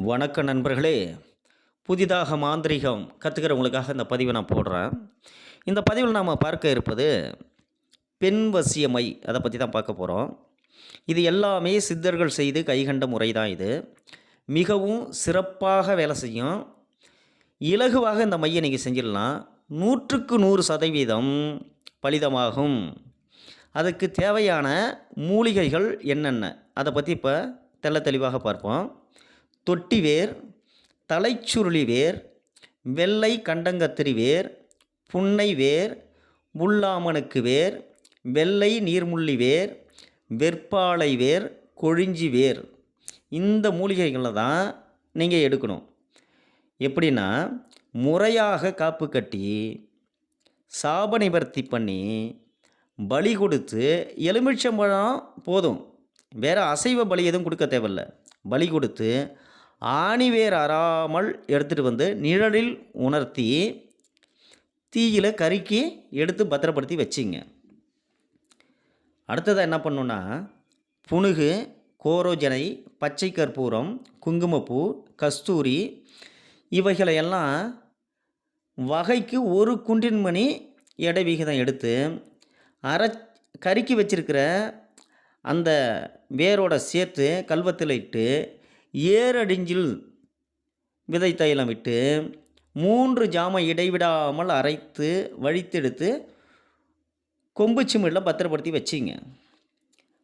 வணக்க நண்பர்களே. புதிதாக மாந்திரீகம் கற்றுக்கிறவங்களுக்காக இந்த பதிவை நான் போடுறேன். இந்த பதிவில் நாம் பார்க்க இருப்பது பெண் வசியமை. அதை பற்றி தான் பார்க்க போகிறோம். இது எல்லாமே சித்தர்கள் செய்து கைகண்ட முறை தான் இது. மிகவும் சிறப்பாக வேலை செய்யும். இலகுவாக இந்த மையை நீங்கள் செஞ்சிடலாம். 100க்கு 100% பலிதமாகும். அதுக்கு தேவையான மூலிகைகள் என்னென்ன அதை பற்றி இப்போ தெளிவாக பார்ப்போம். தொட்டி வேர், தலைச்சுருளி வேர், வெள்ளை கண்டங்கத்திரி வேர், புன்னை வேர், முள்ளாமணுக்கு வேர், வெள்ளை நீர்முள்ளி வேர், வெற்பாலை வேர், கொழிஞ்சி வேர், இந்த மூலிகைகளை தான் நீங்கள் எடுக்கணும். எப்படின்னா, முறையாக காப்பு கட்டி சாப நிவர்த்தி பண்ணி பலி கொடுத்து, எலுமிச்சம்பழம் போதும், வேறு அசைவ பலி எதுவும் கொடுக்க தேவையில்லை. பலி கொடுத்து ஆணிவேர் அறாமல் எடுத்துகிட்டு வந்து நிழலில் உணர்த்தி தீயில் கருக்கி எடுத்து பத்திரப்படுத்தி வச்சிங்க. அடுத்ததாக என்ன பண்ணுன்னா, புனுகு, கோரோஜனை, பச்சை கற்பூரம், குங்குமப்பூ, கஸ்தூரி இவைகளையெல்லாம் வகைக்கு 1 குன்றின் மணி எடை விகிதம் எடுத்து கருக்கி வச்சிருக்கிற அந்த வேரோட சேர்த்து கல்வத்தில் இட்டு ஏரடிஞ்சில் விதை தைலம் விட்டு 3 ஜாம இடைவிடாமல் அரைத்து வழித்தெடுத்து கொம்பு சிமிழில் பத்திரப்படுத்தி வச்சிங்க.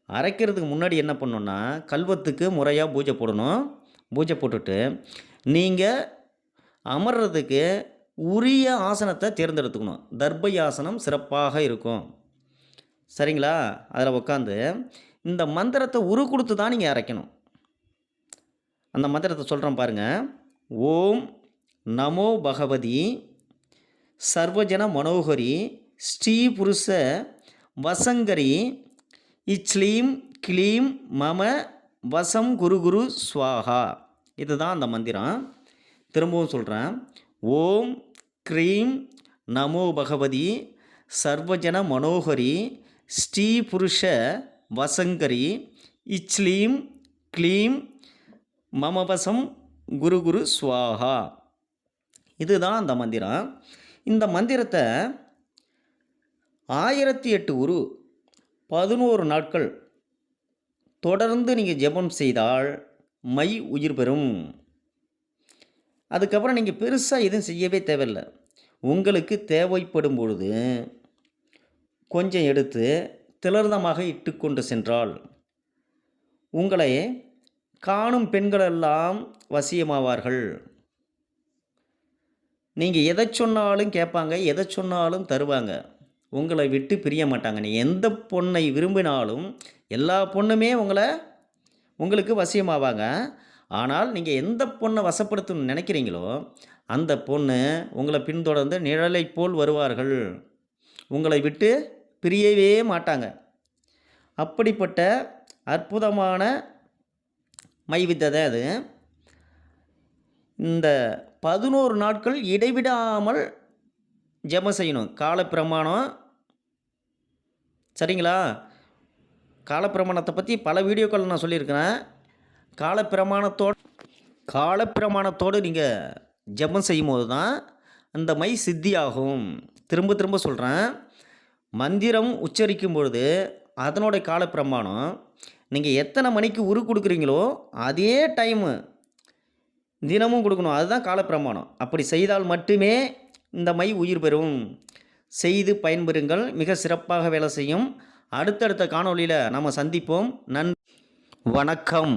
அரைக்கிறதுக்கு முன்னாடி என்ன பண்ணணுன்னா, கல்வத்துக்கு முறையாக பூஜை போடணும். பூஜை போட்டுட்டு நீங்கள் அமர்றதுக்கு உரிய ஆசனத்தை தேர்ந்தெடுத்துக்கணும். தர்பை ஆசனம் சிறப்பாக இருக்கும். சரிங்களா? அதில் உட்காந்து இந்த மந்திரத்தை உரு கொடுத்து தான் நீங்கள் அரைக்கணும். அந்த மந்திரத்தை சொல்கிறேன் பாருங்கள். ஓம் நமோ பகவதி சர்வஜன மனோகரி ஸ்ரீ புருஷ வசங்கரி இச்லீம் கிளீம் மம வசம் குரு குரு ஸ்வாஹா. இதுதான் அந்த மந்திரம். திரும்பவும் சொல்கிறேன். ஓம் க்ரீம் நமோ பகவதி சர்வஜன மனோகரி ஸ்ரீ புருஷ வசங்கரி இச்லீம் க்ளீம் மமவசம் குரு குரு ஸ்வாஹா. இதுதான் அந்த மந்திரம். இந்த மந்திரத்தை 1008 உரு 11 நாட்கள் தொடர்ந்து நீங்கள் ஜெபம் செய்தால் மை உயிர் பெறும். அதுக்கப்புறம் நீங்கள் பெருசாக எதுவும் செய்யவே தேவையில்லை. உங்களுக்கு தேவைப்படும் பொழுது கொஞ்சம் எடுத்து திலர்தமாக இட்டுக்கொண்டு சென்றால் உங்களை காணும் பெண்களெல்லாம் வசியமாவார்கள். நீங்கள் எதை சொன்னாலும் கேட்பாங்க, எதை சொன்னாலும் தருவாங்க. உங்களை விட்டு பிரிய மாட்டாங்க. நீ எந்த பொண்ணை விரும்பினாலும் எல்லா பொண்ணுமே உங்களுக்கு வசியமாவாங்க. ஆனால் நீங்கள் எந்த பொண்ணை வசப்படுத்தணும்னு நினைக்கிறீங்களோ அந்த பொண்ணு உங்களை பின்தொடர்ந்து நிழலை போல் வருவார்கள். உங்களை விட்டு பிரியவே மாட்டாங்க. அப்படிப்பட்ட அற்புதமான மைவித்ததை அது. இந்த 11 நாட்கள் இடைவிடாமல் ஜெபம் செய்யணும். காலப்பிரமாணம். சரிங்களா? காலப்பிரமாணத்தை பற்றி பல வீடியோக்கள் நான் சொல்லியிருக்கிறேன். காலப்பிரமாணத்தோடு நீங்கள் ஜெபம் செய்யும் போது தான் அந்த மை சித்தியாகும். திரும்ப திரும்ப சொல்கிறேன். மந்திரம் உச்சரிக்கும் பொழுது அதனுடைய காலப்பிரமாணம் நீங்கள் எத்தனை மணிக்கு உரு கொடுக்குறீங்களோ அதே டைமு தினமும் கொடுக்கணும். அதுதான் காலப்பிரமாணம். அப்படி செய்தால் மட்டுமே இந்த மை உயிர் பெறும். செய்து பயன்பெறுங்கள். மிக சிறப்பாக வேலை செய்யும். அடுத்தடுத்த காணொளியில் நாம் சந்திப்போம். வணக்கம்.